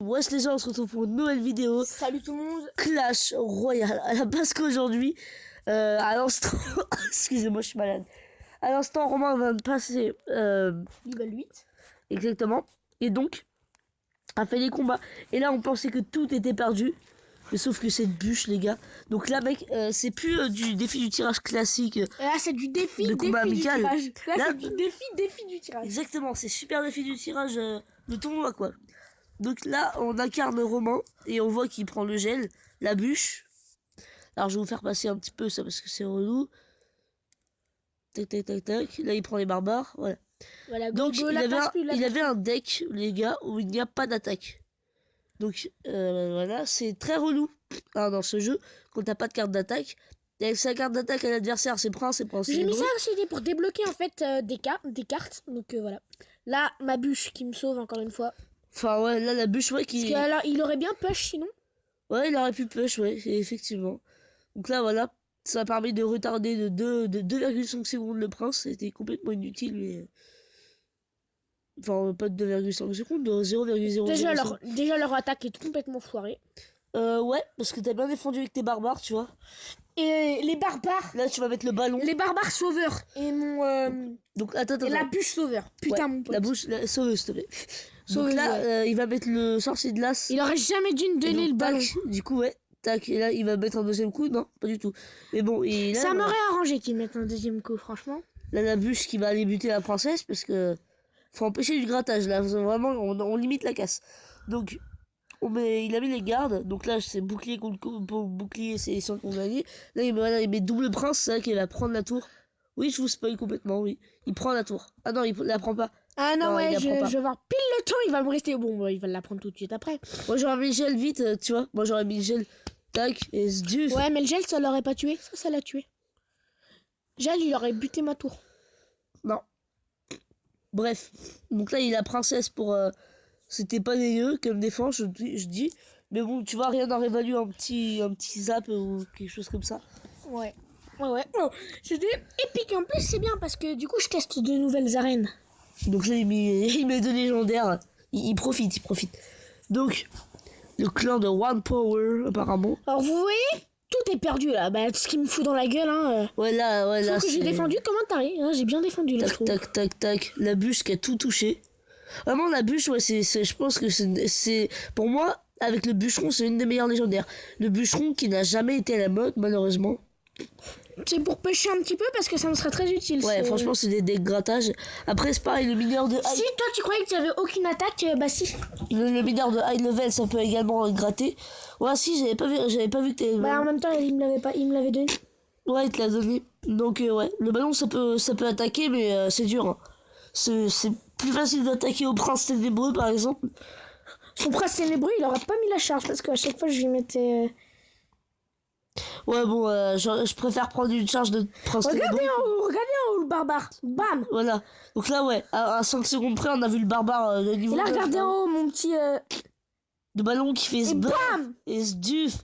Wesh les gens, on se retrouve pour une nouvelle vidéo. Salut tout le monde. Clash Royale. Parce qu'aujourd'hui, à l'instant... Excusez-moi, je suis malade. À l'instant, Romain va me passer... Level 8. Exactement. Et donc, a fait les combats. Et là, on pensait que tout était perdu. Mais sauf que c'est de bûche, les gars. Donc là, mec, c'est plus du défi du tirage classique. Et là, c'est du défi, de combat amical. du tirage. Là, c'est du défi du tirage. Exactement, c'est super défi du tirage de tournoi, quoi. Donc là, on incarne Romain et on voit qu'il prend le gel, la bûche. Alors je vais vous faire passer un petit peu ça parce que c'est relou. Tac tac tac tac. Là, il prend les barbares, voilà. Donc il avait un deck, les gars, où il n'y a pas d'attaque. Donc voilà, c'est très relou dans ce jeu quand t'as pas de carte d'attaque. Et avec sa carte d'attaque à l'adversaire, c'est prince. J'ai mis ça aussi pour débloquer en fait des cartes. Donc voilà. Là, ma bûche qui me sauve encore une fois. Enfin ouais, là la bûche, ouais, qui... Parce que alors, il aurait bien push sinon. Ouais, il aurait pu push, ouais, effectivement. Donc là, voilà, ça a permis de retarder de 2,5 secondes le prince. C'était complètement inutile, mais... Enfin, pas de 2,5 secondes, de 0,0. Déjà, leur attaque est complètement foirée. Ouais, parce que t'as bien défendu avec tes barbares, tu vois. Et les barbares... Là, tu vas mettre le ballon. Les barbares sauveurs. Et mon... Donc, attends. Et la bûche sauveur. Putain, ouais, mon pote. La bûche sauveuse, s'il te plaît. Sauveuse, donc là, ouais. il va mettre le sorcier de l'as. Il aurait jamais dû me donner le ballon. Du coup, ouais. Tac, et là, il va mettre un deuxième coup. Non, pas du tout. Mais bon, et là... Ça m'aurait arrangé qu'il mette un deuxième coup, franchement. Là, la bûche qui va aller buter la princesse, parce que... Faut empêcher du grattage, là. Vraiment, on limite la casse. Donc... il a mis les gardes, donc là c'est bouclier contre bouclier, c'est sans qu'on gagne. Là il met double prince, c'est vrai qu'il va prendre la tour. Oui, je vous spoil complètement, oui. Il prend la tour. Ah non, il la prend pas. Ah non, ouais, je vais voir pile le temps, il va me rester. Bon, il va la prendre tout de suite après. Moi j'aurais mis le gel vite, tu vois. Moi j'aurais mis le gel, tac, et Zduf. Ouais, mais le gel ça l'aurait pas tué, ça l'a tué. Gel, il aurait buté ma tour. Non. Bref, donc là il a princesse pour... C'était pas dégueu comme défense, je dis. Mais bon, tu vois, rien n'en révalue un petit zap ou quelque chose comme ça. Ouais. Ouais. Oh, c'était épique. En plus, c'est bien parce que du coup, je teste de nouvelles arènes. Donc là, il met deux légendaires. Il profite. Donc, le clan de One Power, apparemment. Alors, vous voyez, tout est perdu là. Bah, ce qui me fout dans la gueule, hein. Ouais, là, que j'ai défendu comme un taré. Hein, j'ai bien défendu, là, je trouve. Tac. La bûche qui a tout touché. Vraiment, la bûche, ouais, je pense que c'est... Pour moi, avec le bûcheron, c'est une des meilleures légendaires. Le bûcheron qui n'a jamais été à la mode, malheureusement. C'est pour pêcher un petit peu parce que ça me serait très utile. Ouais, franchement, c'est des grattages. Après, c'est pareil, le mineur de high... Si toi, tu croyais que tu avais aucune attaque, bah si. Le mineur de high level, ça peut également gratter. Ouais, si, j'avais pas vu que t'avais... Bah, en même temps, il me l'avait donné. Ouais, il te l'a donné. Donc, ouais, le ballon, ça peut attaquer, mais c'est dur, hein. C'est plus facile d'attaquer au prince ténébreux, par exemple. Son prince ténébreux, il aurait pas mis la charge parce qu'à chaque fois, je lui mettais... Ouais, bon, je préfère prendre une charge de prince ténébreux. Regardez en haut, le barbare. Bam. Voilà. Donc là, ouais, à 5 secondes près, on a vu le barbare de niveau... Et là, regardez en haut, mon petit... De ballon qui fait... Et bam. Et ce duf.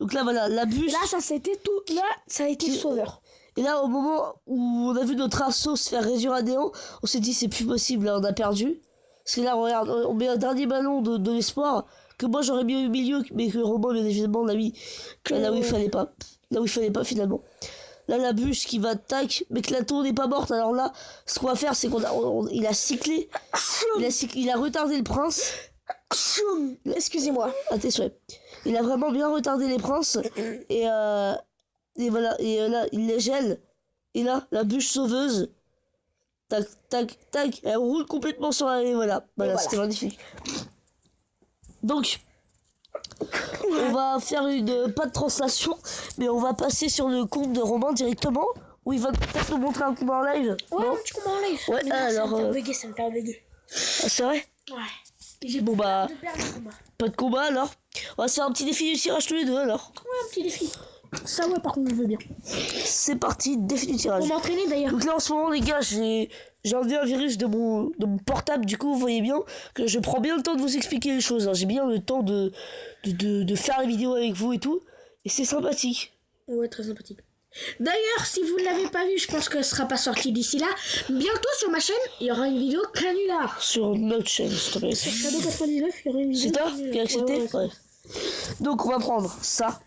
Donc là, voilà, la bûche... Là, ça c'était tout... Là, ça a été sauveur. Et là, au moment où on a vu notre assaut se faire réduire à néant, on s'est dit c'est plus possible, là, on a perdu. Parce que là, regarde, on met un dernier ballon de l'espoir, que moi j'aurais mis au milieu, mais que Robin, bien évidemment, l'a mis là où il fallait pas. Là où il fallait pas, finalement. Là, la bûche qui va tac, mais que la tour n'est pas morte. Alors là, ce qu'on va faire, c'est il a cyclé. Il a retardé le prince. Excusez-moi. À tes souhaits. Il a vraiment bien retardé les princes. Et voilà, et là, il les gèle. Et là, la bûche sauveuse. Tac. Elle roule complètement sur la... Et voilà, c'était magnifique. Donc, on va faire pas de translation, mais on va passer sur le compte de Romain directement, où il va peut-être nous montrer un combat en live. Ouais, un petit combat en live. Ouais, alors... Ça me fait bugger. Ah, c'est vrai? Ouais. J'ai bon bah, combat. Pas de combat alors. On va se faire un petit défi du tirage tous les deux alors. Ouais, un petit défi. Ça ouais, par contre je veux bien. C'est parti, défi du tirage. Pour m'entraîner d'ailleurs. Donc là en ce moment les gars, j'ai enlevé un virus de mon portable, du coup vous voyez bien que je prends bien le temps de vous expliquer les choses, hein. J'ai bien le temps de faire les vidéos avec vous et tout. Et c'est sympathique. Ouais, très sympathique. D'ailleurs, si vous ne l'avez pas vu, je pense que ce sera pas sorti d'ici là. Bientôt sur ma chaîne, il y aura une vidéo canular. Sur notre chaîne, s'il te plaît. Sur Shadow 99, il y aura une vidéo. C'est toi qui as accepté? Ouais. Donc on va prendre ça.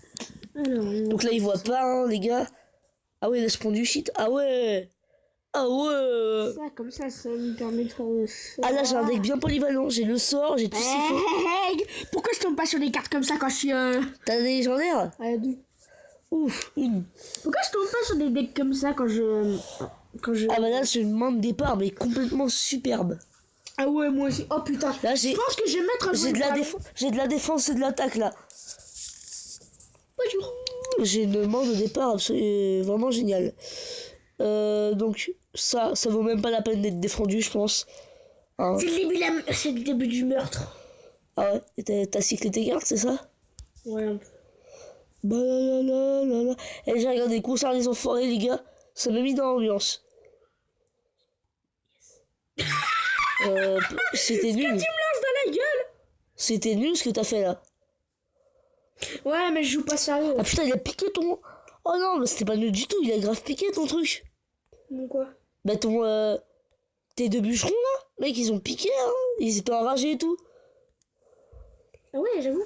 Alors, Donc là, il voit pas, hein, les gars. Ah ouais, laisse prendre du shit. Ah ouais. Ah ouais. ça, comme ça me permet de faire le Ah là, j'ai un deck bien polyvalent. J'ai le sort, j'ai tout ce qu'il faut. Pourquoi je tombe pas sur des cartes comme ça quand je suis... T'as des légendaires? Ouf, une. Pourquoi je tombe pas sur des decks comme ça quand je... Ah bah là, c'est une main de départ, mais complètement superbe. Ah ouais, moi aussi. Oh putain. Là, Je pense que je vais mettre un j'ai de la défense et de l'attaque là. Bonjour. J'ai une main de départ vraiment géniale. Donc ça vaut même pas la peine d'être défendu, je pense. Hein. C'est le début du meurtre. Ah ouais, et t'as cyclé tes cartes, c'est ça? Ouais. Bah là là là là. Et j'ai regardé Concert les enfoirés, les gars. Ça m'a mis dans l'ambiance. C'était nul. Tu me lances dans la gueule. C'était nul ce que t'as fait là. Ouais, mais je joue pas sérieux. Ah putain, il a piqué ton... Oh non, mais c'était pas nul du tout, il a grave piqué ton truc. Bon quoi? Bah tes deux bûcherons là, mec, ils ont piqué, hein. Ils étaient enragés et tout. Ah ouais, j'avoue.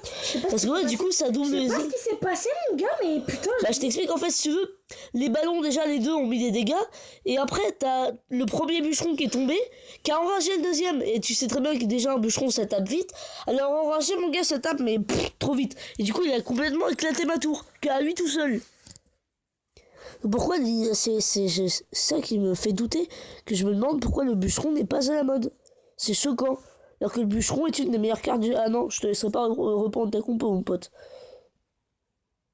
Parce que ouais, du coup, ça double Je sais les... pas ce qui s'est passé, mon gars, mais putain... Bah je t'explique, en fait, si tu veux, les ballons, déjà, les deux ont mis des dégâts. Et après, t'as le premier bûcheron qui est tombé, qui a enragé le deuxième. Et tu sais très bien que déjà, un bûcheron, ça tape vite. Alors, enragé, mon gars, ça tape, mais trop vite. Et du coup, il a complètement éclaté ma tour, qu'à lui tout seul. Pourquoi c'est ça qui me fait douter, que je me demande pourquoi le bûcheron n'est pas à la mode. C'est choquant. Alors que le bûcheron est une des meilleures cartes du... Ah non, je te laisserai pas reprendre ta compo, mon pote.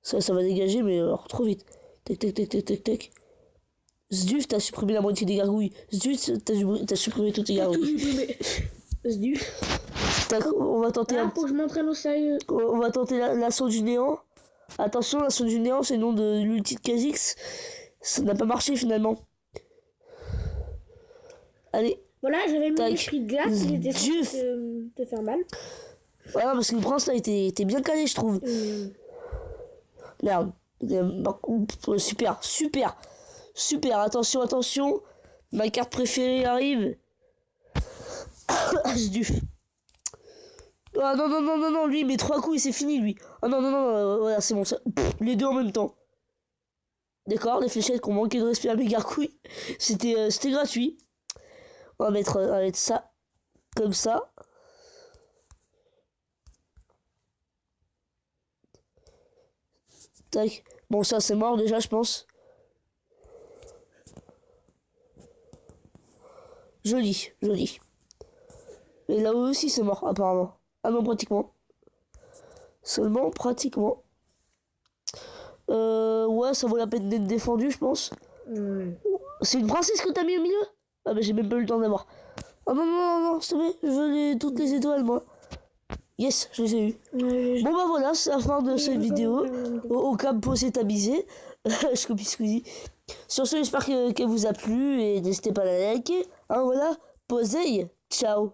Ça va dégager, mais alors trop vite. Tac, tac, tac, tac, tac, tac. Zduf, t'as supprimé la moitié des gargouilles. Zduf, t'as supprimé toutes les gargouilles. Zduf. Tac, on va tenter Faut que je m'entraîne au sérieux. On va tenter l'assaut du néant. Attention, l'assaut du néant, c'est le nom de l'ulti de Kha'Zix. Ça n'a pas marché finalement. Allez. Voilà, j'avais mis l'esprit de glace, il était Zduf. te faire mal. Voilà, parce que le prince là était bien calé, je trouve. Merde. Super, super, super. Attention, attention. Ma carte préférée arrive. Zduf. Ah non, non, non, non, non, lui il met 3 coups et c'est fini lui. Ah non, non, non, voilà, c'est bon, ça. Les deux en même temps. D'accord, les fléchettes qui ont manqué de respect à mes gargouilles. C'était gratuit. On va mettre ça comme ça. Tac. Bon, ça c'est mort déjà, je pense. Joli, joli. Et là aussi c'est mort, apparemment. Ah non, pratiquement. Seulement, pratiquement. Ouais, ça vaut la peine d'être défendu, je pense. C'est une princesse que t'as mis au milieu? Ah bah j'ai même pas eu le temps d'avoir. Oh non, non, non, non, s'il te plaît, je veux toutes les étoiles, moi. Yes, je les ai eues. Bon bah voilà, c'est la fin de cette vidéo. Au cas où c'est avisé. Je copie Squeezie. Sur ce, j'espère qu'elle vous a plu et n'hésitez pas à la liker. Hein, voilà, posez. Ciao.